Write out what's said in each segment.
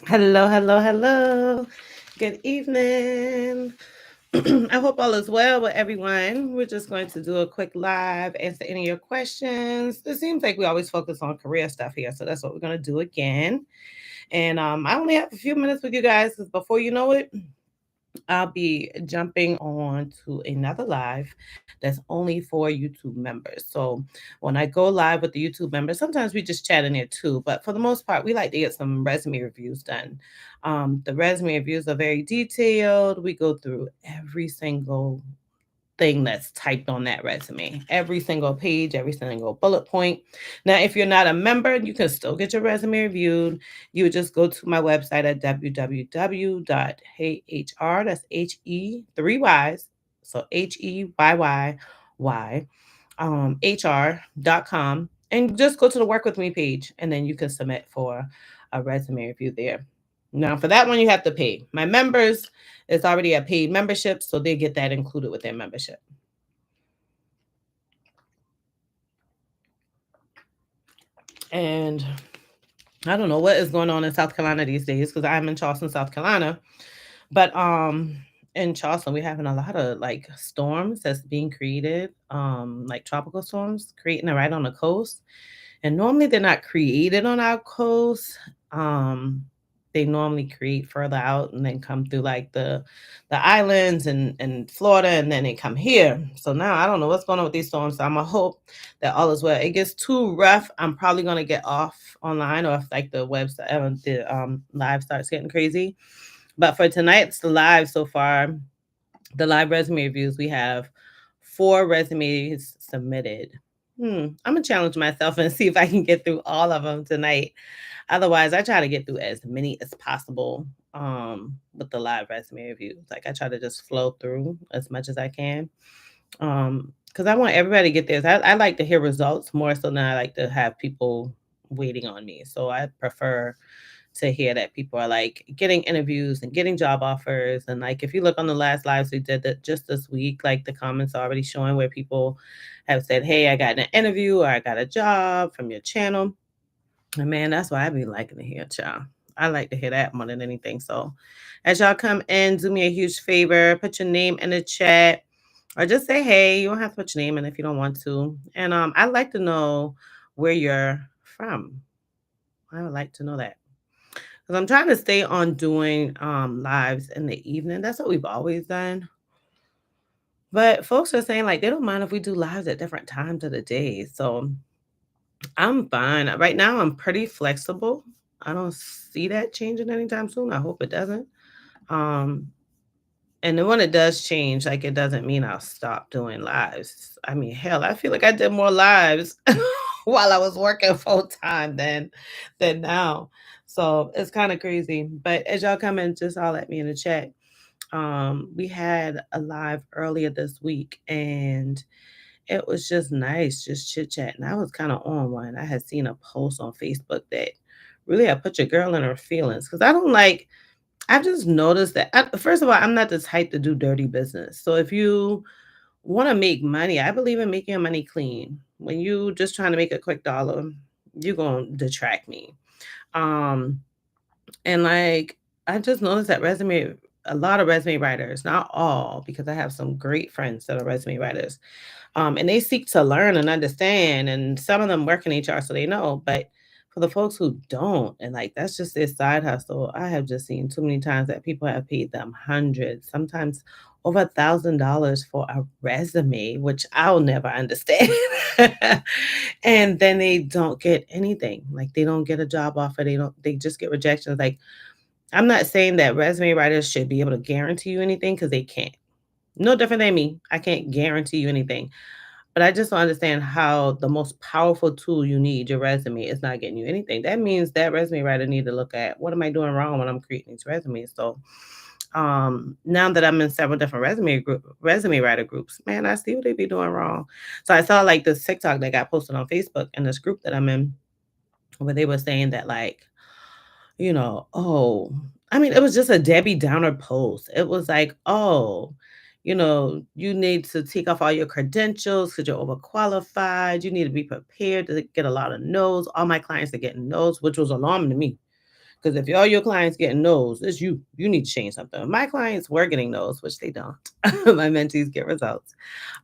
Hello, hello, hello. Good evening. I hope all is well with everyone. We're just going to do a quick live, answer any of your questions. It seems like we always focus on career stuff here, so that's what we're going to do again. And I only have a few minutes with you guys 'cause before you know it, I'll be jumping on to another live that's only for YouTube members. So when I go live with the YouTube members, sometimes we just chat in there too. But for the most part, we like to get some resume reviews done. The resume reviews are very detailed. We go through every single thing that's typed on that resume, every single page, every single bullet point. Now, if you're not a member, you can still get your resume reviewed. You would just go to my website at www.heyhr, that's He, 3 Ys, so Heyy, HR.com, and just go to the work with me page, and then you can submit for a resume review there. Now, for that one, you have to pay. My members, it's already a paid membership, so they get that included with their membership. And I don't know what is going on in South Carolina these days because I'm in Charleston, South Carolina. But in Charleston, we're having a lot of like storms that's being created, like tropical storms creating it right on the coast. And normally they're not created on our coast. They normally create further out and then come through like the islands and Florida, and then they come here. So now I don't know what's going on with these storms. So I'm gonna hope that all is well. It gets too rough, I'm probably gonna get off online, or if like the website the live starts getting crazy. But for tonight's the live so far, the live resume reviews, we have 4 resumes submitted. I'm gonna challenge myself and see if I can get through all of them tonight. Otherwise, I try to get through as many as possible with the live resume reviews. Like I try to just flow through as much as I can. Because I want everybody to get theirs. I like to hear results more so than I like to have people waiting on me. So I prefer to hear that people are like getting interviews and getting job offers. And like if you look on the last lives we did that just this week, like the comments are already showing where people have said, "Hey, I got an interview or I got a job from your channel." And man, that's why I be liking to hear, child. I like to hear that more than anything. So as y'all come in, do me a huge favor, put your name in the chat or just say hey. You don't have to put your name in if you don't want to. And I'd like to know where you're from. I would like to know that. Because I'm trying to stay on doing lives in the evening. That's what we've always done. But folks are saying like they don't mind if we do lives at different times of the day. So I'm fine. Right now I'm pretty flexible. I don't see that changing anytime soon. I hope it doesn't. Um and then when it does change, like it doesn't mean I'll stop doing lives. I mean, hell, I feel like I did more lives while I was working full time than now. So it's kind of crazy. But as y'all come in, just all at me in the chat. We had a live earlier this week and it was just nice, just chit chatting. I was kind of on one. I had seen a post on Facebook that really I put your girl in her feelings because I don't like. I've just noticed that. First of all, I'm not the type to do dirty business. So if you want to make money, I believe in making your money clean. When you just trying to make a quick dollar, you're gonna detract me. Um, and like I just noticed that resume, a lot of resume writers, not all, because I have some great friends that are resume writers, and they seek to learn and understand. And some of them work in HR, so they know. But for the folks who don't, and like that's just their side hustle, I have just seen too many times that people have paid them hundreds, sometimes over $1,000 for a resume, which I'll never understand. And then they don't get anything. Like they don't get a job offer. They just get rejections. Like I'm not saying that resume writers should be able to guarantee you anything because they can't. No different than me. I can't guarantee you anything. But I just don't understand how the most powerful tool you need, your resume, is not getting you anything. That means that resume writer need to look at what am I doing wrong when I'm creating these resumes. So now that I'm in several different resume writer groups, man, I see what they be doing wrong. So I saw like this TikTok that got posted on Facebook in this group that I'm in where they were saying that like, oh, I mean, it was just a Debbie Downer post. It was like, oh, you need to take off all your credentials because you're overqualified. You need to be prepared to get a lot of no's. All my clients are getting no's, which was alarming to me Because if all your clients getting no's, it's you. You need to change something. If my clients were getting no's, which they don't. My mentees get results.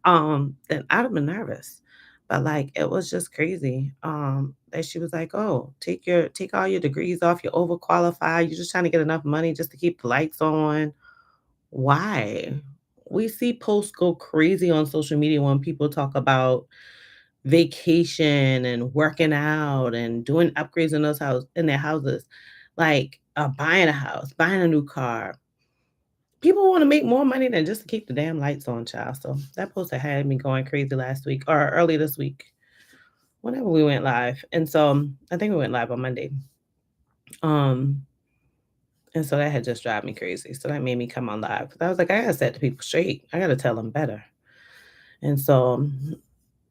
Then I'd have been nervous. But like it was just crazy. That she was like, "Oh, take all your degrees off. You're overqualified. You're just trying to get enough money just to keep the lights on. Why?" We see posts go crazy on social media when people talk about vacation and working out and doing upgrades in their houses, like, buying a house, buying a new car. People wanna make more money than just to keep the damn lights on, child, so that post had me going crazy last week or early this week, whenever we went live, and so, I think we went live on Monday, um, and so that had just drive me crazy, so that made me come on live, 'cause I was like, "I gotta set the people straight, I gotta tell them better," and so,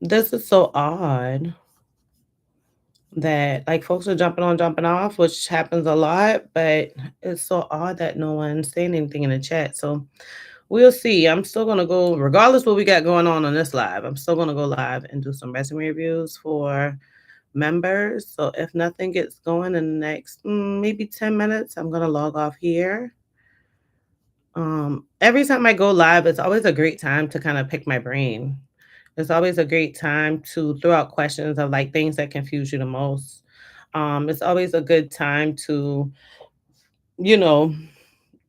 this is so odd that like folks are jumping on, jumping off, which happens a lot, but it's so odd that no one's saying anything in the chat. So we'll see. I'm still gonna go, regardless what we got going on this live. I'm still gonna go live and do some resume reviews for members. So if nothing gets going in the next maybe 10 minutes, I'm gonna log off here. Every time I go live, it's always a great time to kind of pick my brain. It's always a great time to throw out questions of like things that confuse you the most. It's always a good time to, you know,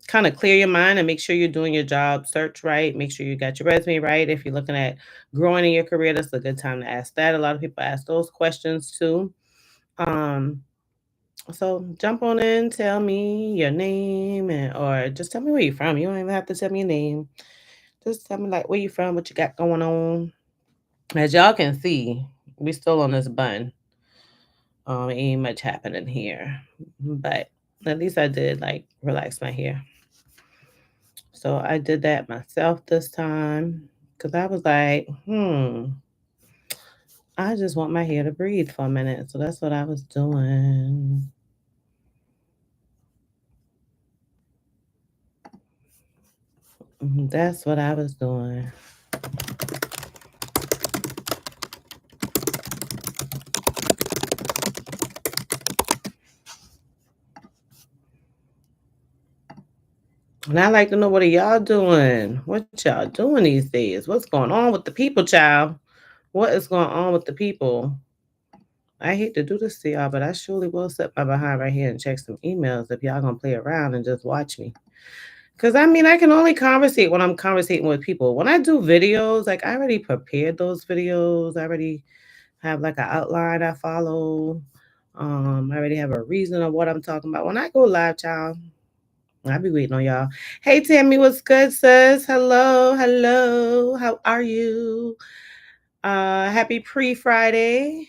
kind of clear your mind and make sure you're doing your job search right. Make sure you got your resume right. If you're looking at growing in your career, that's a good time to ask that. A lot of people ask those questions too. Um, so jump on in, tell me your name, and or just tell me where you're from. You don't even have to tell me your name. Just tell me like where you from, what you got going on. As y'all can see, we still on this bun. Ain't much happening here, but at least I did like relax my hair. So I did that myself this time because I was like, I just want my hair to breathe for a minute. So that's what I was doing. That's what I was doing. And I like to know what are y'all doing? What y'all doing these days? What's going on with the people, child? What is going on with the people? I hate to do this to y'all, but I surely will sit my behind right here and check some emails if y'all gonna play around and just watch me. Cause I mean, I can only conversate when I'm conversating with people. When I do videos, like I already prepared those videos. I already have like an outline I follow. I already have a reason of what I'm talking about. When I go live, child, I'll be waiting on y'all. Hey Tammy, what's good, sis? Hello, hello. How are you? Happy pre-Friday.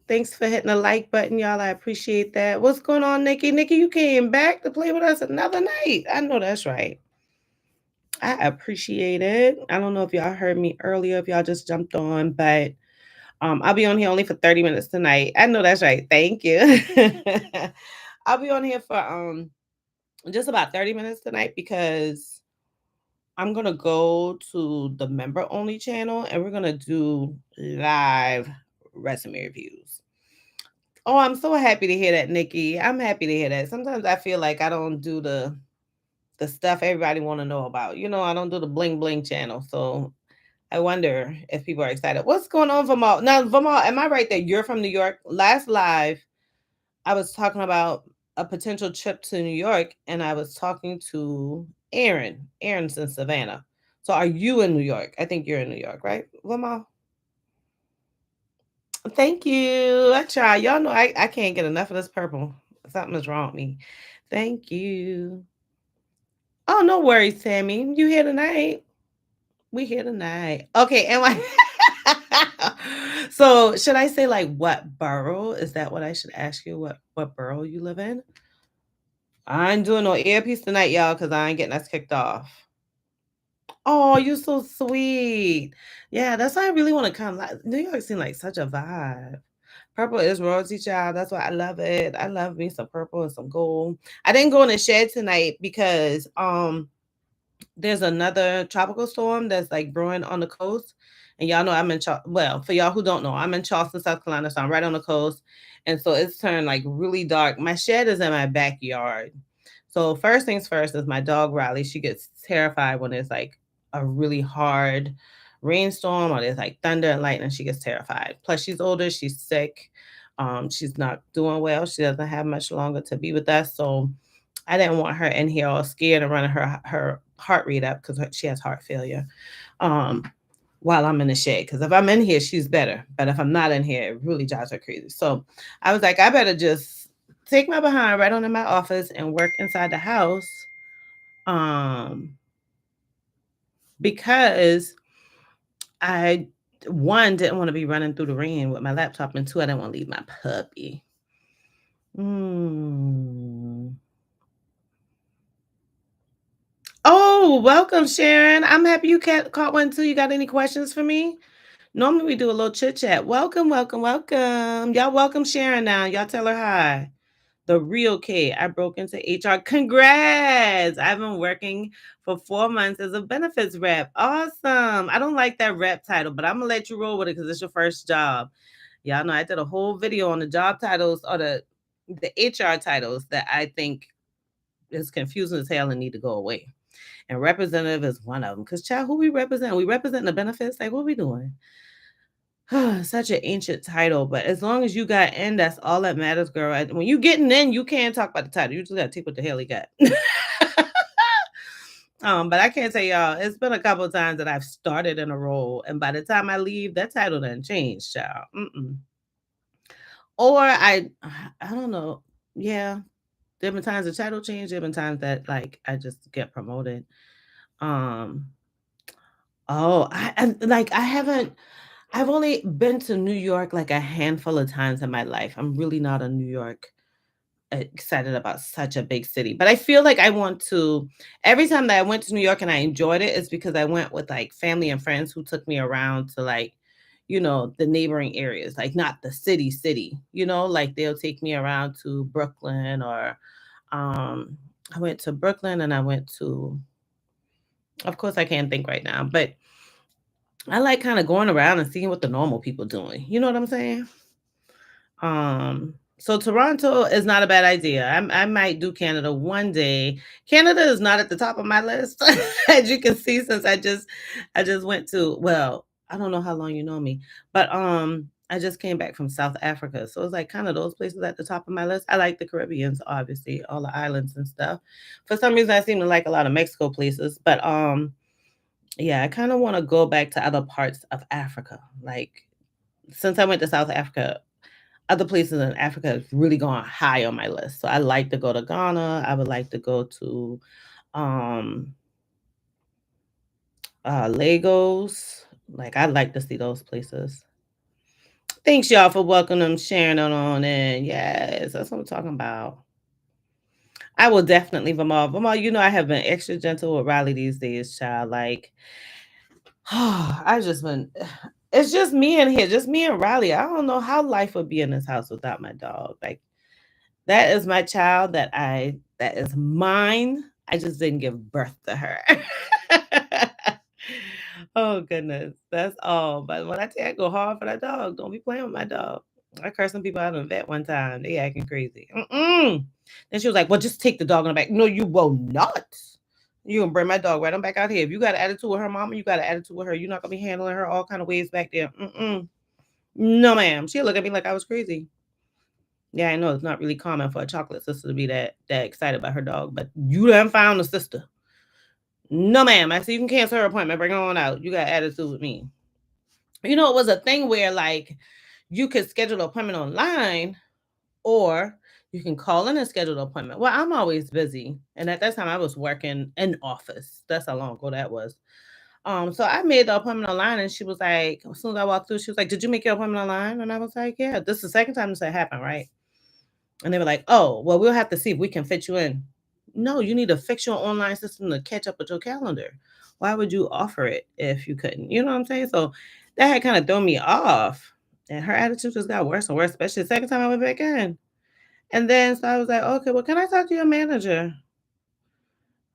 Thanks for hitting the like button, y'all. I appreciate that. What's going on, Nikki? Nikki, you came back to play with us another night. I know that's right. I appreciate it. I don't know if y'all heard me earlier, if y'all just jumped on, but I'll be on here only for 30 minutes tonight. I know that's right. Thank you. I'll be on here for just about 30 minutes tonight because I'm gonna go to the member only channel and we're gonna do live resume reviews. Oh, I'm so happy to hear that, Nikki. I'm happy to hear that. Sometimes I feel like I don't do the stuff everybody want to know about. I don't do the bling bling channel. So I wonder if people are excited. What's going on, Vamal? Now, Vamal, am I right that you're from New York? Last live, I was talking about a potential trip to New York, and I was talking to Aaron. Aaron's in Savannah. So are you in New York? I think you're in New York, right, Vamal? Thank you. I try. Y'all know I can't get enough of this purple. Something is wrong with me. Thank you. Oh, no worries, Tammy. You here tonight? We here tonight. Okay, and so should I say like what borough? Is that what I should ask you? What borough you live in? I ain't doing no earpiece tonight, y'all, because I ain't getting us kicked off. Oh, you so sweet. Yeah, that's why I really want to come. Like, New York seems like such a vibe. Purple is royalty, child. That's why I love it. I love me some purple and some gold. I didn't go in the shed tonight because there's another tropical storm that's like brewing on the coast, And y'all know I'm in well, for y'all who don't know, I'm in Charleston, South Carolina, so I'm right on the coast. And so it's turned like really dark. My shed is in my backyard. So first things first is my dog Riley. She gets terrified when it's like a really hard rainstorm or there's like thunder and lightning. She gets terrified. Plus, she's older. She's sick. She's not doing well. She doesn't have much longer to be with us. So I didn't want her in here all scared and running her heart rate up because she has heart failure. Um, while I'm in the shed, because if I'm in here, she's better. But if I'm not in here, it really drives her crazy. So I was like, I better just take my behind right on in my office and work inside the house. Because I one didn't want to be running through the rain with my laptop, and two, I didn't want to leave my puppy. Mm. Oh, welcome, Sharon. I'm happy you caught one too. You got any questions for me? Normally we do a little chit chat. Welcome, welcome, welcome. Y'all welcome Sharon now. Y'all tell her hi. The real K. I broke into HR. Congrats. I've been working for 4 months as a benefits rep. Awesome. I don't like that rep title, but I'm gonna let you roll with it because it's your first job. Y'all know I did a whole video on the job titles or the HR titles that I think is confusing as hell and need to go away. And representative is one of them. Because, child, who we represent? We represent the benefits. Like, what we doing? Such an ancient title, but as long as you got in, that's all that matters, girl. When you getting in, you can't talk about the title. You just gotta take what the hell he got. But I can't tell y'all, it's been a couple of times that I've started in a role, and by the time I leave, that title doesn't change, child. Or I don't know. Yeah, there have been times the title changed. There have been times that like I just get promoted. Um, oh, like I haven't. I've only been to New York like a handful of times in my life. I'm really not a New York excited about such a big city. But I feel like I want to every time that I went to New York and I enjoyed it, it's because I went with like family and friends who took me around to like, the neighboring areas, like not the city, like they'll take me around to Brooklyn or I went to Brooklyn and I went to of course I can't think right now, but I like kind of going around and seeing what the normal people doing. You know what I'm saying? So Toronto is not a bad idea. I might do Canada one day. Canada is not at the top of my list, as you can see, since I just went to well, I don't know how long you know me, but I just came back from South Africa. So it's like kind of those places at the top of my list. I like the Caribbeans, obviously, all the islands and stuff. For some reason I seem to like a lot of Mexico places, but yeah, I kind of want to go back to other parts of Africa. Like since I went to South Africa, other places in Africa have really gone high on my list. So I like to go to Ghana. I would like to go to um Lagos. Like I'd like to see those places. Thanks y'all for welcoming them, sharing it on in. Yes, that's what I'm talking about. I will definitely Vamal. Vamal, I have been extra gentle with Riley these days, child. Like I just been it's just me in here, just me and Riley. I don't know how life would be in this house without my dog. Like that is my child that is mine. I just didn't give birth to her. Oh goodness. That's all. But when I tell you I go hard for that dog, don't be playing with my dog. I cursed some people out in the vet one time. They acting crazy. Mm-mm. Then she was like, well, just take the dog on the back. No, you will not. You gonna bring my dog right on back out here. If you got an attitude with her mama, you got an attitude with her. You're not gonna be handling her all kind of ways back there. Mm-mm. No, ma'am. She'll look at me like I was crazy. Yeah, I know it's not really common for a chocolate sister to be that excited about her dog, but you done found a sister. No, ma'am. I said you can cancel her appointment. Bring her on out. You got attitude with me. It was a thing where like you could schedule an appointment online or you can call in and schedule an appointment. Well, I'm always busy. And at that time I was working in office. That's how long ago that was. So I made the appointment online and she was like, as soon as I walked through, she was like, did you make your appointment online? And I was like, yeah, this is the second time this had happened, right? And they were like, "Oh, well, we'll have to see if we can fit you in." No, you need to fix your online system to catch up with your calendar. Why would you offer it if you couldn't? You know what I'm saying? So that had kind of thrown me off. And her attitude just got worse and worse, especially the second time I went back in. And then so I was like, okay, well, can I talk to your manager?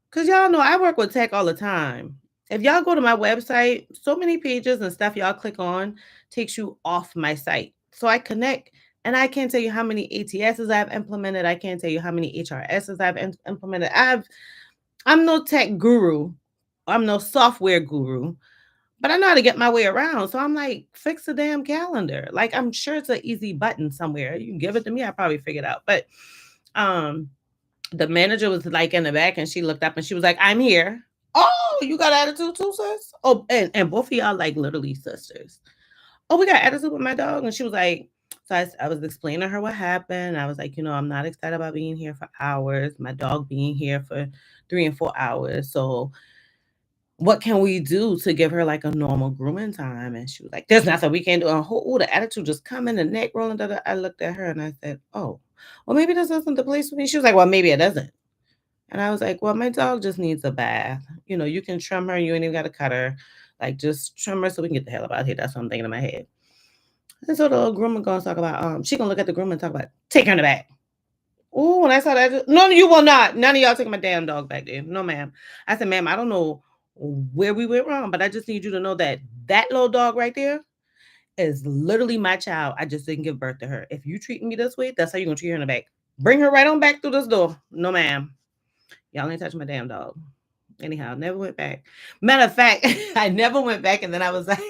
Because y'all know I work with tech all the time. If y'all go to my website, so many pages and stuff y'all click on takes you off my site. So I connect and I can't tell you how many ATSs I've implemented. I can't tell you how many HRSs I've implemented. I'm no tech guru. I'm no software guru, but I know how to get my way around. So I'm like, fix the damn calendar. Like I'm sure it's an easy button somewhere. You can give it to me, I probably figure it out. But um the manager was like in the back and she looked up and she was like, I'm here. Oh, you got attitude too, sis? Oh, and both of y'all like literally sisters. Oh, we got attitude with my dog. And she was like, so I was explaining to her what happened. I was like, I'm not excited about being here for hours, my dog being here for 3 and 4 hours. So what can we do to give her like a normal grooming time? And she was like, there's nothing we can do. And the attitude just coming, the neck rolling. Da, da. I looked at her and I said, oh, well, maybe this isn't the place for me. She was like, well, maybe it doesn't. And I was like, well, my dog just needs a bath. You can trim her. You ain't even got to cut her. Like, just trim her so we can get the hell about here. That's what I'm thinking in my head. And so the little groomer going to talk about, she going to look at the groomer and talk about, take her in the back. Oh, when I saw that, no, you will not. None of y'all take my damn dog back there. No, ma'am. I said, ma'am, I don't know where we went wrong, but I just need you to know that that little dog right there is literally my child. I just didn't give birth to her. If you treat me this way, that's how you're going to treat her in the back. Bring her right on back through this door. No, ma'am. Y'all ain't touch my damn dog. Anyhow, never went back. Matter of fact, I never went back, and then I was like,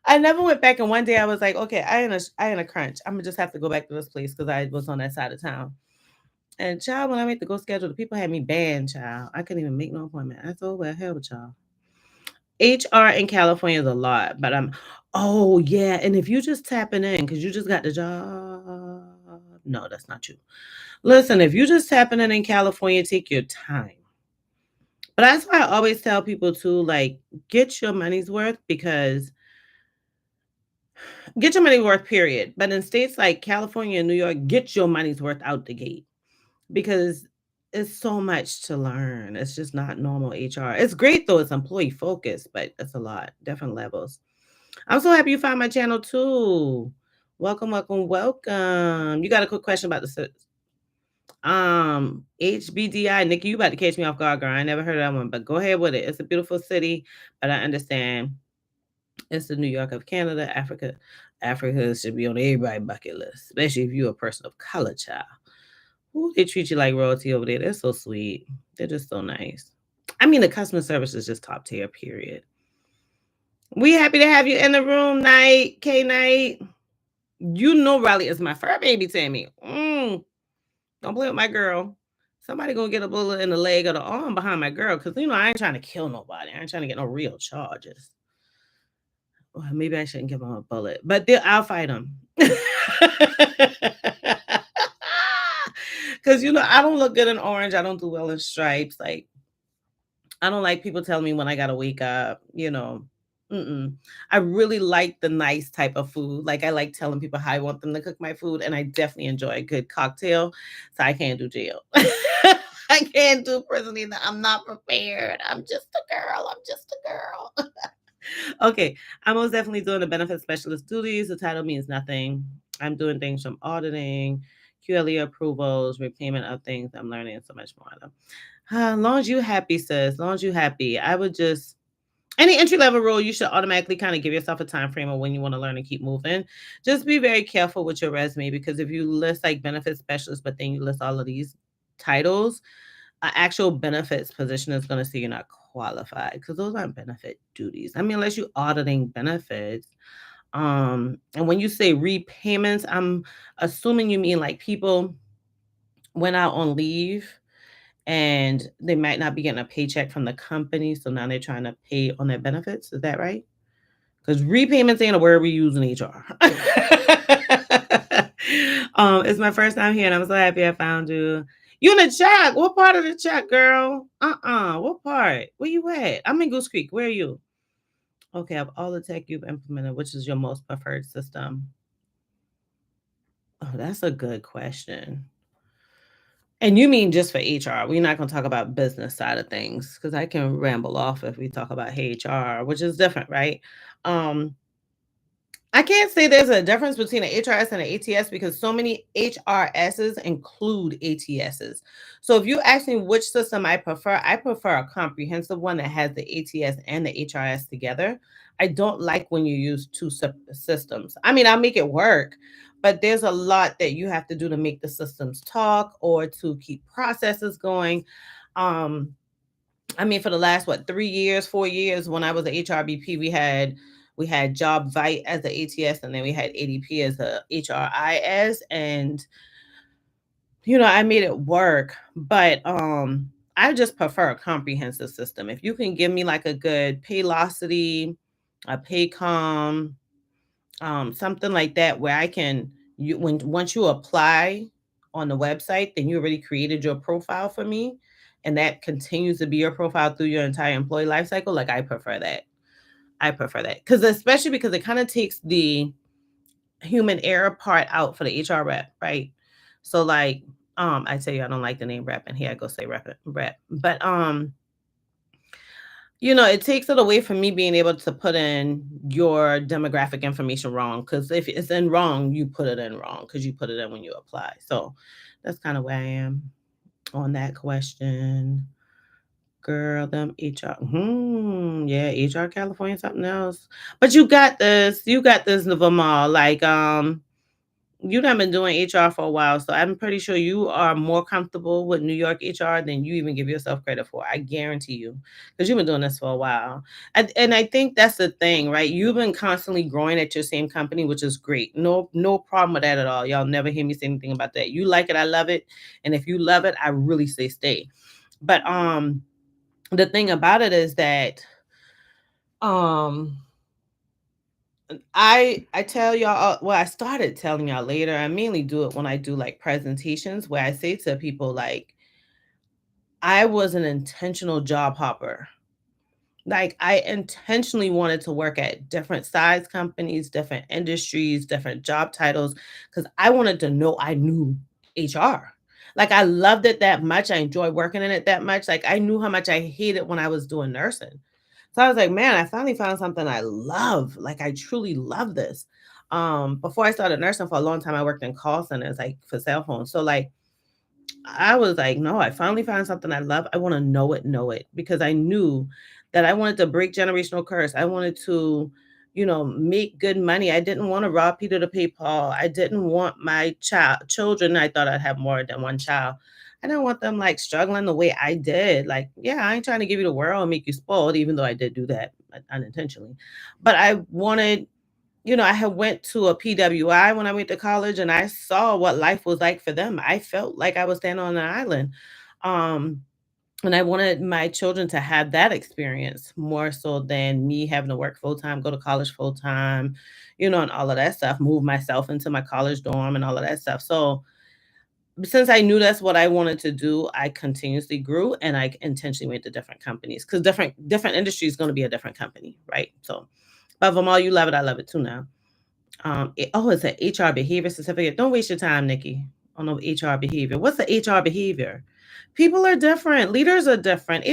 I never went back. And one day I was like, okay, I in a crunch. I'm gonna just have to go back to this place because I was on that side of town. And child, when I made the go schedule, the people had me banned, child. I couldn't even make no appointment. I thought, well, hell with y'all. HR in California is a lot, but oh yeah. And if you just tapping in because you just got the job, no, that's not you. Listen, if you just tapping in California, take your time. But that's why I always tell people to like get your money's worth because get your money's worth, period. But in states like California and New York, get your money's worth out the gate because it's so much to learn. It's just not normal HR. It's great though, it's employee focused, but it's a lot, different levels. I'm so happy you found my channel too. Welcome, welcome, welcome. You got a quick question about the HBDI, Nikki, you about to catch me off guard, girl. I never heard of that one, but go ahead with it. It's a beautiful city, but I understand it's the New York of Canada. Africa should be on everybody's bucket list, especially if you're a person of color, child. Ooh, they treat you like royalty over there. They're so sweet. They're just so nice. I mean, the customer service is just top tier, period. We happy to have you in the room, Night, K Night. You know Riley is my fur baby, Tammy. Don't play with my girl. Somebody gonna get a bullet in the leg or the arm behind my girl, because I ain't trying to kill nobody. I ain't trying to get no real charges. Well, maybe I shouldn't give him a bullet, but I'll fight him. Because I don't look good in orange. I don't do well in stripes. Like I don't like people telling me when I gotta wake up. Mm-mm. I really like the nice type of food. Like I like telling people how I want them to cook my food, and I definitely enjoy a good cocktail. So I can't do jail. I can't do prison either. I'm not prepared. I'm just a girl. I'm just a girl. Okay, I'm most definitely doing the benefit specialist duties. The title means nothing. I'm doing things from auditing, QLE approvals, repayment of things. I'm learning so much more. As long as you happy, sis. As long as you happy, I would just any entry level role, you should automatically kind of give yourself a time frame of when you want to learn and keep moving. Just be very careful with your resume because if you list like benefit specialist, but then you list all of these titles, an actual benefits position is going to say you're not qualified because those aren't benefit duties. I mean, unless you're auditing benefits. And when you say repayments, I'm assuming you mean like people went out on leave and they might not be getting a paycheck from the company, so now they're trying to pay on their benefits. Is that right? Because repayments ain't a word we use in HR. It's my first time here, and I'm so happy I found you. You in the chat? What part of the chat, girl? What part? Where you at? I'm in Goose Creek. Where are you? Okay, of all the tech you've implemented, which is your most preferred system? Oh, that's a good question. And you mean just for HR? We're not going to talk about business side of things because I can ramble off if we talk about HR, which is different, right? Um, I can't say there's a difference between an HRS and an ATS because so many HRSs include ATSs. So if you ask me which system I prefer a comprehensive one that has the ATS and the HRS together. I don't like when you use two systems. I mean, I'll make it work, but there's a lot that you have to do to make the systems talk or to keep processes going. Um, I mean, for the last what 3 years, 4 years, when I was a HRBP, we had Job Vite as the ATS, and then we had ADP as a HRIS, and I made it work. But I just prefer a comprehensive system. If you can give me like a good Paylocity, a Paycom, something like that, where I can you when once you apply on the website, then you already created your profile for me, and that continues to be your profile through your entire employee life cycle. Like I prefer that. I prefer that because especially because it kind of takes the human error part out for the HR rep, right? So like, I tell you, I don't like the name rep, and here I go say rep, but it takes it away from me being able to put in your demographic information wrong. Because if it's in wrong, you put it in wrong because you put it in when you apply. So that's kind of where I am on that question. Girl, them HR. Yeah, HR California, something else. But you got this. You got this, Naval. Like, you done been doing HR for a while, so I'm pretty sure you are more comfortable with New York HR than you even give yourself credit for. I guarantee you, because you've been doing this for a while, and I think that's the thing, right? You've been constantly growing at your same company, which is great. No problem with that at all. Y'all never hear me say anything about that. You like it, I love it, and if you love it, I really say stay. But the thing about it is that um I tell y'all, well, I started telling y'all later. I mainly do it when I do like presentations where I say to people like I was an intentional job hopper. Like I intentionally wanted to work at different size companies, different industries, different job titles cuz I wanted to know I knew HR. Like I loved it that much. I enjoyed working in it that much. Like I knew how much I hated when I was doing nursing. So I was like, man, I finally found something I love. Like I truly love this. Before I started nursing for a long time, I worked in call centers, like for cell phones. So like I was like, no, I finally found something I love. I want to know it, because I knew that I wanted to break generational curse. I wanted to, make good money. I didn't want to rob Peter to pay Paul. I didn't want my children. I thought I'd have more than one child. I didn't want them like struggling the way I did. Like, yeah, I ain't trying to give you the world and make you spoiled, even though I did do that unintentionally. But I wanted, I had went to a PWI when I went to college, and I saw what life was like for them. I felt like I was standing on an island. Um, and I wanted my children to have that experience more so than me having to work full time, go to college full time, and all of that stuff, move myself into my college dorm and all of that stuff. So since I knew that's what I wanted to do, I continuously grew and I intentionally went to different companies because different industry is going to be a different company, right? So, but from all you love it, I love it too now. It's an HR behavior certificate. Don't waste your time, Nikki, on no HR behavior. What's the HR behavior? People are different. Leaders are different.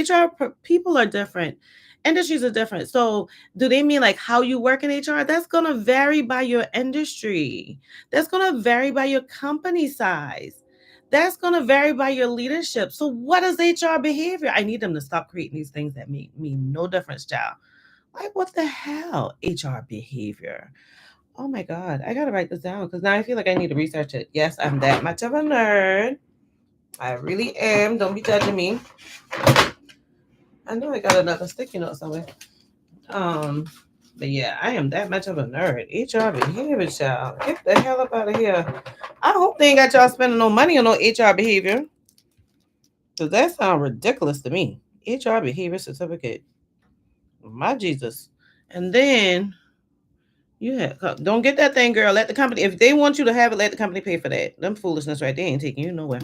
People are different. Industries are different. So, do they mean like how you work in HR? That's going to vary by your industry. That's going to vary by your company size. That's going to vary by your leadership. So, what is HR behavior? I need them to stop creating these things that mean no difference, child. Like, what the hell? HR behavior. Oh my God, I gotta write this down because now I feel like I need to research it. Yes, I'm that much of a nerd. I really am. Don't be judging me. I know I got another sticky note somewhere. Um, but yeah, I am that much of a nerd. HR behavior, child. Get the hell up out of here. I hope they ain't got y'all spending no money on no HR behavior. Cause that sounds ridiculous to me. HR behavior certificate. My Jesus. And then don't get that thing, girl. Let the company, if they want you to have it, let the company pay for that. Them foolishness right there ain't taking you nowhere.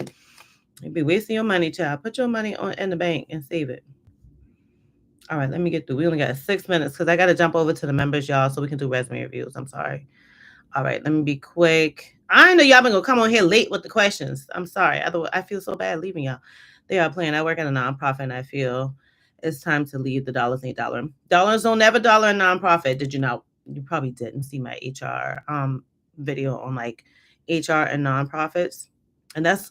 You'd be wasting your money, child. Put your money on in the bank and save it. All right, let me get through. We only got 6 minutes because I got to jump over to the members, y'all, so we can do resume reviews. I'm sorry. All right, let me be quick. I know y'all been gonna come on here late with the questions. I'm sorry. Otherwise, I feel so bad leaving y'all. They are playing. I work at a nonprofit, and I feel it's time to leave. The dollars ain't dollar. Dollars don't never dollar in nonprofit. Did you know? you probably didn't see my HR video on like HR and nonprofits. And that's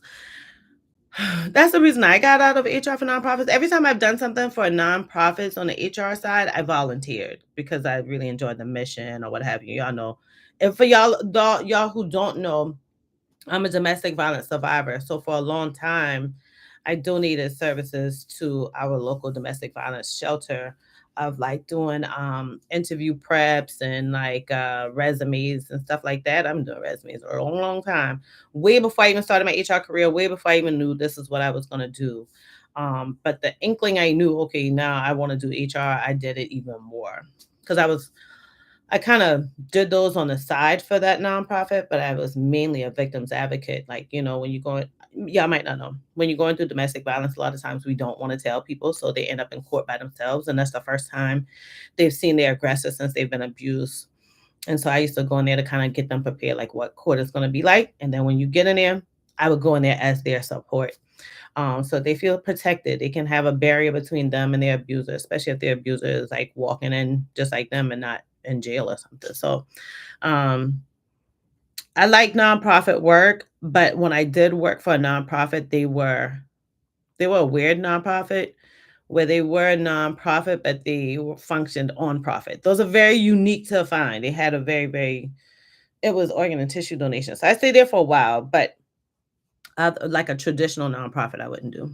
the reason I got out of HR for nonprofits. Every time I've done something for nonprofits on the HR side, I volunteered because I really enjoyed the mission or what have you. Y'all know. And for y'all who don't know, I'm a domestic violence survivor. So for a long time, I donated services to our local domestic violence shelter of like doing interview preps and like resumes and stuff like that. I'm doing resumes for a long, long time. Way before I even started my HR career, way before I even knew this is what I was gonna do. But the inkling I knew, okay, now I want to do HR, I did it even more. Because I kind of did those on the side for that nonprofit, but I was mainly a victims advocate. Like, when you're going, yeah, I might not know. When you're going through domestic violence, a lot of times we don't want to tell people. So they end up in court by themselves. And that's the first time they've seen their aggressor since they've been abused. And so I used to go in there to kind of get them prepared, like what court is going to be like. And then when you get in there, I would go in there as their support. So they feel protected. They can have a barrier between them and their abuser, especially if their abuser is like walking in just like them and not in jail or something. So um, I like nonprofit work, but when I did work for a nonprofit, they were a weird nonprofit where they were a nonprofit, but functioned on profit. Those are very unique to find. They had a very, it was organ and tissue donation. So I stayed there for a while, but like a traditional nonprofit, I wouldn't do.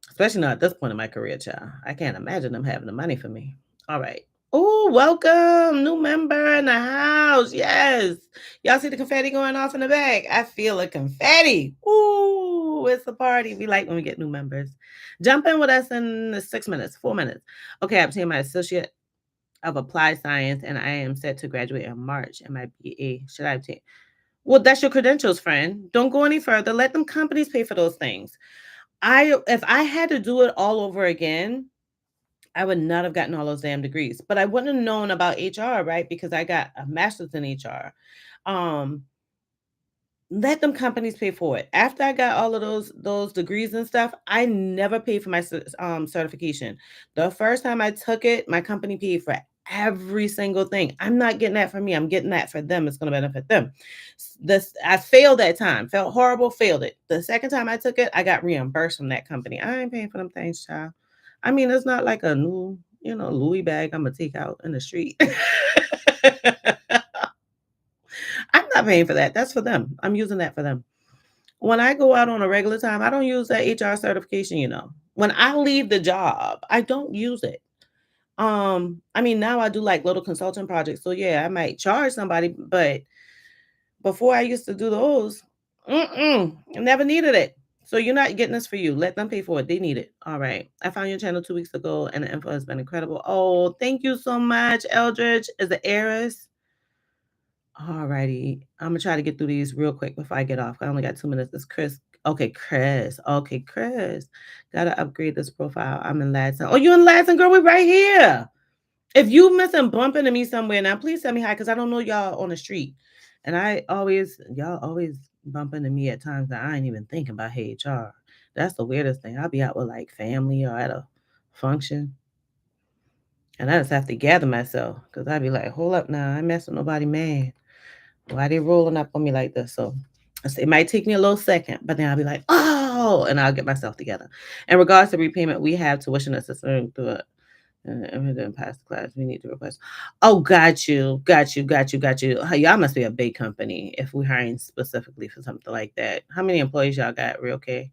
Especially not at this point in my career, child. I can't imagine them having the money for me. All right. Oh, welcome. New member in the house. Yes. Y'all see the confetti going off in the back? I feel a confetti. Ooh, it's a party. We like when we get new members. Jump in with us in 6 minutes, 4 minutes. Okay, I obtained my associate of applied science and I am set to graduate in March. And my BA, should I obtain? Well, that's your credentials, friend. Don't go any further. Let them companies pay for those things. If I had to do it all over again, I would not have gotten all those damn degrees. But I wouldn't have known about HR, right? Because I got a master's in HR. Um, let them companies pay for it. After I got all of those degrees and stuff, I never paid for my certification. The first time I took it, my company paid for every single thing. I'm not getting that for me. I'm getting that for them. It's going to benefit them. This I failed that time. Felt horrible. Failed it. The second time I took it, I got reimbursed from that company. I ain't paying for them things, child. I mean, it's not like a new, Louis bag I'm gonna take out in the street. I'm not paying for that. That's for them. I'm using that for them. When I go out on a regular time, I don't use that HR certification. When I leave the job, I don't use it. I mean, now I do like little consulting projects. So yeah, I might charge somebody, but before I used to do those, I never needed it. So you're not getting this for you. Let them pay for it. They need it. All right. I found your channel 2 weeks ago and the info has been incredible. Oh, thank you so much, Eldridge. Is the heiress? All righty. I'm gonna try to get through these real quick before I get off. I only got 2 minutes. It's Chris. Okay, Chris. Okay, Chris. Gotta upgrade this profile. I'm in Ladson. Oh, you in Ladson, girl? We're right here. If you miss and bump into me somewhere now, please tell me hi because I don't know y'all on the street. And y'all always bump into me at times that I ain't even thinking about Hey HR. That's the weirdest thing. I'll be out with like family or at a function. And I just have to gather myself because I'd be like, hold up now, I ain't messing with nobody, man. Why they rolling up on me like this? So it might take me a little second, but then I'll be like, oh, and I'll get myself together. In regards to repayment, we have tuition assistance through it. And we didn't pass the class. We need to request. Oh, got you. Y'all must be a big company if we're hiring specifically for something like that. How many employees y'all got? Real okay.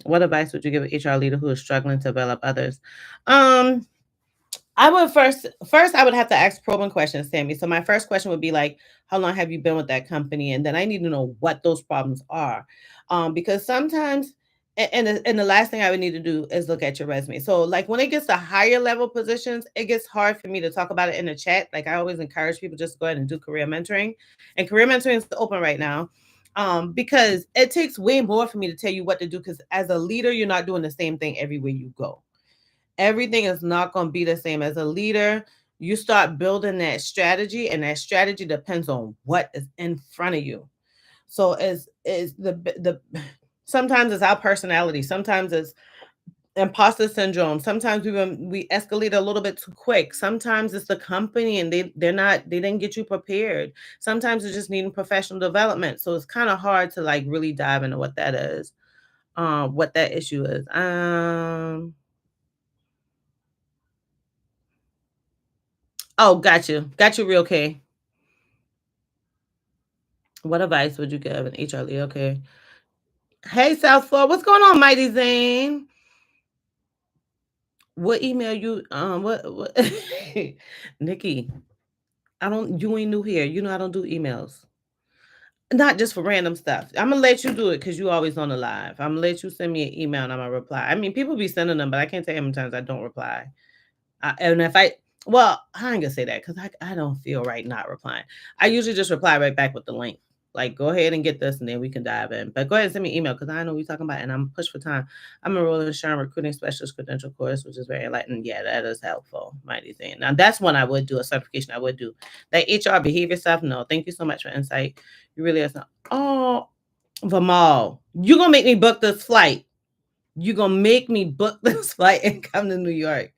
What advice would you give an HR leader who is struggling to develop others? I would first I would have to ask probing questions, Sammy. So my first question would be like, how long have you been with that company? And then I need to know what those problems are. Because sometimes and the last thing I would need to do is look at your resume. So like when it gets to higher level positions, it gets hard for me to talk about it in the chat. Like I always encourage people just to go ahead and do career mentoring. And career mentoring is open right now. Because it takes way more for me to tell you what to do because as a leader, you're not doing the same thing everywhere you go. Everything is not going to be the same. As a leader, you start building that strategy, and that strategy depends on what is in front of you. So as is the sometimes it's our personality, sometimes it's imposter syndrome. Sometimes we escalate a little bit too quick. Sometimes it's the company and they didn't get you prepared. Sometimes it's just needing professional development. So it's kind of hard to like really dive into what that is, what that issue is. Oh, got you. Got you real okay. What advice would you give an HR lead? Okay. Hey, South Florida, what's going on, Mighty Zane? What email you what Nikki, I don't you ain't new here. You know I don't do emails. Not just for random stuff. I'm gonna let you do it because you always on the live. I'm gonna let you send me an email and I'm gonna reply. I mean, people be sending them, but I can't tell you how many times I don't reply. And if I well, I ain't gonna say that because I don't feel right not replying. I usually just reply right back with the link. Like, go ahead and get this, and then we can dive in. But go ahead and send me an email because I know what you're talking about, and I'm pushed for time. I'm enrolled in SHRM Recruiting Specialist Credential course, which is very enlightening. Yeah, that is helpful. Mighty thing. Now, that's one I would do, a certification I would do. That HR behavior stuff, no. Thank you so much for insight. You really are. Oh, Vamal, you're going to make me book this flight. You're going to make me book this flight and come to New York.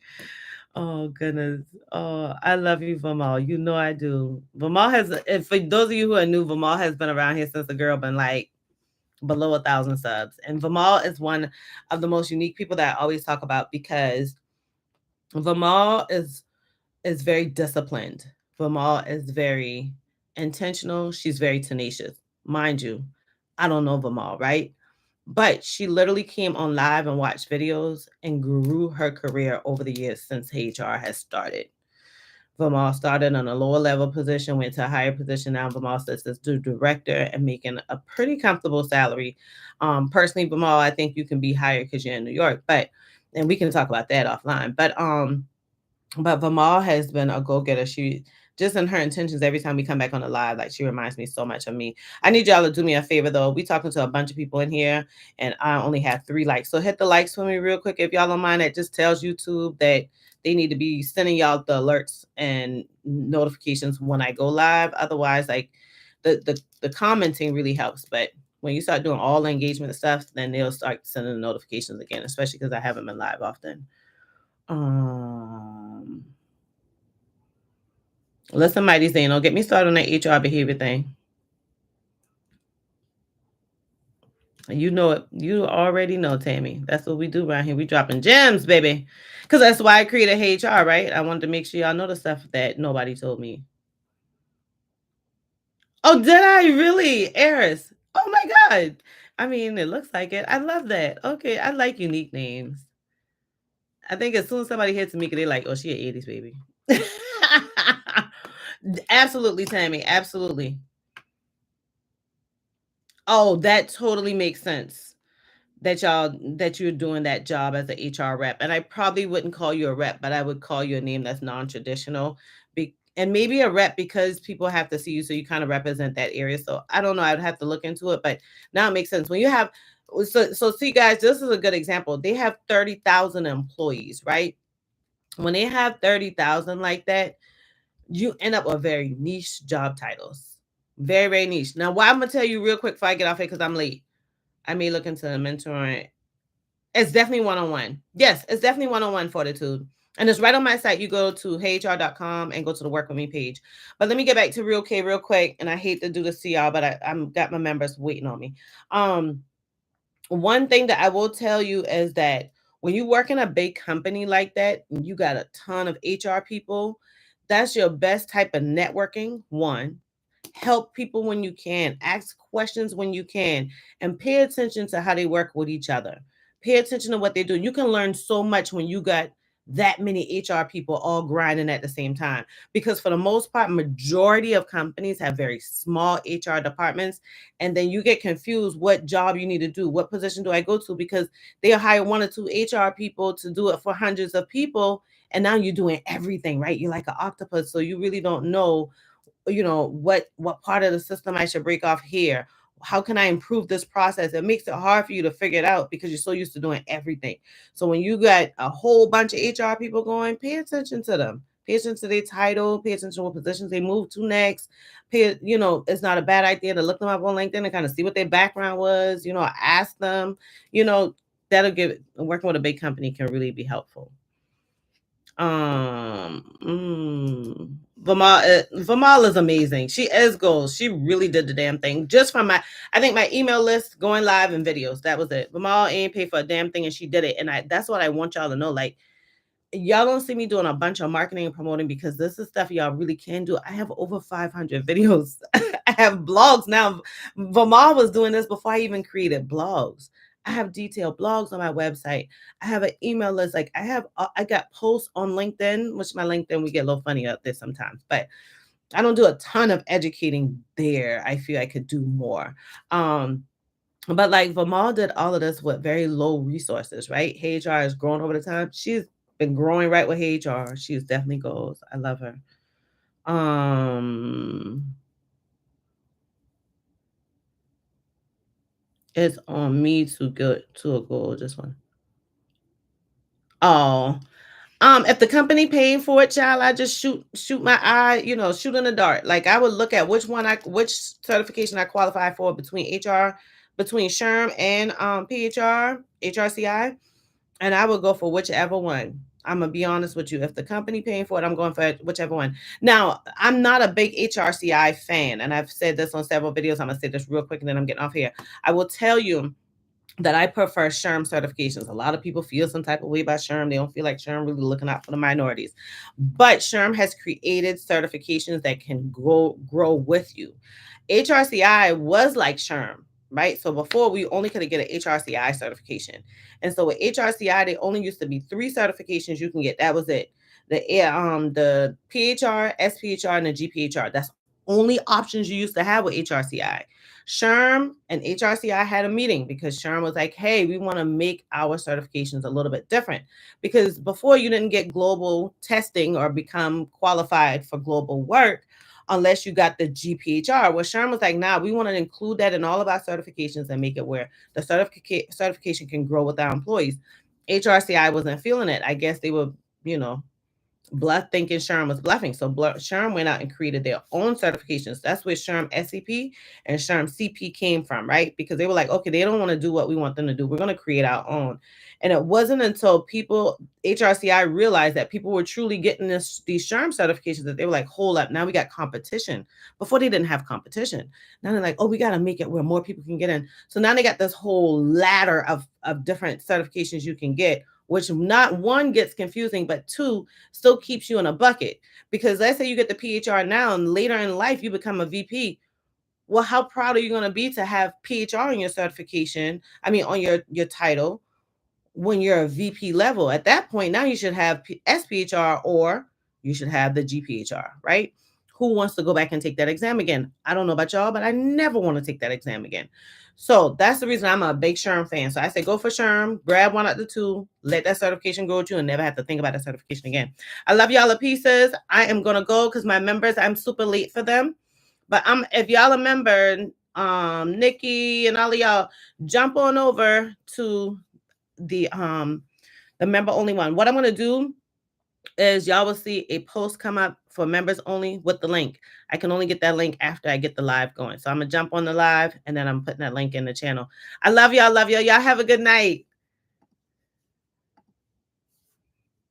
Oh goodness. Oh, I love you, Vamal. You know I do. Vamal has, and for those of you who are new, Vamal has been around here since the girl been like below 1,000 subs. And Vamal is one of the most unique people that I always talk about because Vamal is very disciplined. Vamal is very intentional. She's very tenacious. Mind you, I don't know Vamal, right? But she literally came on live and watched videos and grew her career over the years since HR has started. Vamal started on a lower level position, went to a higher position. Now Vamal sits as the director and making a pretty comfortable salary. Personally, Vamal, I think you can be higher because you're in New York, but and we can talk about that offline. But Vamal has been a go-getter. She just in her intentions every time we come back on the live, like she reminds me so much of me. I need y'all to do me a favor though. We talking to a bunch of people in here and I only have 3 likes. So hit the likes for me real quick if y'all don't mind. That just tells YouTube that they need to be sending y'all the alerts and notifications when I go live. Otherwise, like the commenting really helps. But when you start doing all the engagement stuff, then they'll start sending the notifications again, especially because I haven't been live often. Um, let somebody say, don't get me started on that HR behavior thing. You know it. You already know, Tammy. That's what we do around here. We dropping gems, baby. Because that's why I created HR, right? I wanted to make sure y'all know the stuff that nobody told me. Oh, did I really? Eris. Oh my God. I mean, it looks like it. I love that. Okay, I like unique names. I think as soon as somebody hits Tamika, they're like, oh, she an 80s baby. Absolutely, Tammy. Absolutely. Oh, that totally makes sense that you're doing that job as a HR rep. And I probably wouldn't call you a rep, but I would call you a name that's non-traditional. And maybe a rep because people have to see you, so you kind of represent that area. So I don't know. I would have to look into it, but now it makes sense. When you have so see guys, this is a good example. They have 30,000 employees, right? When they have 30,000 like that, you end up with very niche job titles. Very, very niche. Now, why I'm gonna tell you real quick before I get off here because I'm late. I may look into mentoring. It's definitely one-on-one. Yes, it's definitely one-on-one fortitude. And it's right on my site. You go to heyhr.com and go to the work with me page. But let me get back to real K real quick. And I hate to do this to y'all, but I'm got my members waiting on me. One thing that I will tell you is that when you work in a big company like that, and you got a ton of HR people, that's your best type of networking. One, help people when you can, ask questions when you can, and pay attention to how they work with each other. Pay attention to what they do. You can learn so much when you got that many HR people all grinding at the same time. Because for the most part, majority of companies have very small HR departments, and then you get confused what job you need to do, what position do I go to, because they'll hire 1 or 2 HR people to do it for hundreds of people, and now you're doing everything, right? You're like an octopus, so you really don't know what part of the system I should break off here. How can I improve this process? It makes it hard for you to figure it out because you're so used to doing everything. So when you got a whole bunch of HR people going, pay attention to them. Pay attention to their title, pay attention to what positions they move to next. It's not a bad idea to look them up on LinkedIn and kind of see what their background was, ask them, you know, that'll give working with a big company can really be helpful. Vamal is amazing. She is goals. She really did the damn thing. Just from I think my email list, going live, and videos. That was it. Vamal ain't paid for a damn thing, and she did it. And that's what I want y'all to know. Like, y'all don't see me doing a bunch of marketing and promoting because this is stuff y'all really can do. I have over 500 videos. I have blogs now. Vamal was doing this before I even created blogs. I have detailed blogs on my website. I have an email list. Like, I got posts on LinkedIn, which my LinkedIn, we get a little funny out there sometimes, but I don't do a ton of educating there. I feel I could do more. But like Vamal did all of this with very low resources, right? Heyyy HR has grown over the time. She's been growing right with Heyyy HR. She's definitely goals. I love her. It's on me to get to a goal. Just one. Oh, if the company paying for it, child, I just shoot my eye, shoot in the dark. Like, I would look at which certification I qualify for between SHRM and PHR, HRCI, and I would go for whichever one. I'm gonna be honest with you. If the company paying for it, I'm going for whichever one. Now, I'm not a big HRCI fan, and I've said this on several videos. I'm gonna say this real quick, and then I'm getting off here. I will tell you that I prefer SHRM certifications. A lot of people feel some type of way about SHRM. They don't feel like SHRM really looking out for the minorities. But SHRM has created certifications that can grow with you. HRCI was like SHRM, right? So before, we only could get an HRCI certification. And so with HRCI, they only used to be 3 certifications you can get. That was it. The PHR, SPHR, and the GPHR. That's only options you used to have with HRCI. SHRM and HRCI had a meeting because SHRM was like, hey, we want to make our certifications a little bit different. Because before, you didn't get global testing or become qualified for global work unless you got the GPHR. Well, SHRM was like, nah, we want to include that in all of our certifications and make it where the certification can grow with our employees. HRCI wasn't feeling it. I guess they were, thinking SHRM was bluffing. So SHRM went out and created their own certifications. That's where SHRM SCP and SHRM CP came from, right? Because they were like, okay, they don't want to do what we want them to do. We're going to create our own. And it wasn't until HRCI realized that people were truly getting these SHRM certifications that they were like, hold up, now we got competition. Before, they didn't have competition. Now they're like, oh, we got to make it where more people can get in. So now they got this whole ladder of different certifications you can get, which not one gets confusing, but two still keeps you in a bucket. Because let's say you get the PHR now and later in life you become a VP. Well, how proud are you going to be to have PHR on your certification? I mean, on your title when you're a VP level. At that point, now you should have SPHR or you should have the GPHR, right? Who wants to go back and take that exam again? I don't know about y'all, but I never want to take that exam again. So that's the reason I'm a big SHRM fan. So I say go for SHRM, grab one out the 2, let that certification go with you, and never have to think about that certification again. I love y'all to pieces. I am gonna go because my members, I'm super late for them. But if y'all remember, Nikki and all of y'all, jump on over to the member only one. What I'm gonna do is y'all will see a post come up for members only with the link. I can only get that link after I get the live going. So I'm gonna jump on the live and then I'm putting that link in the channel. I love y'all. Love y'all. Y'all have a good night.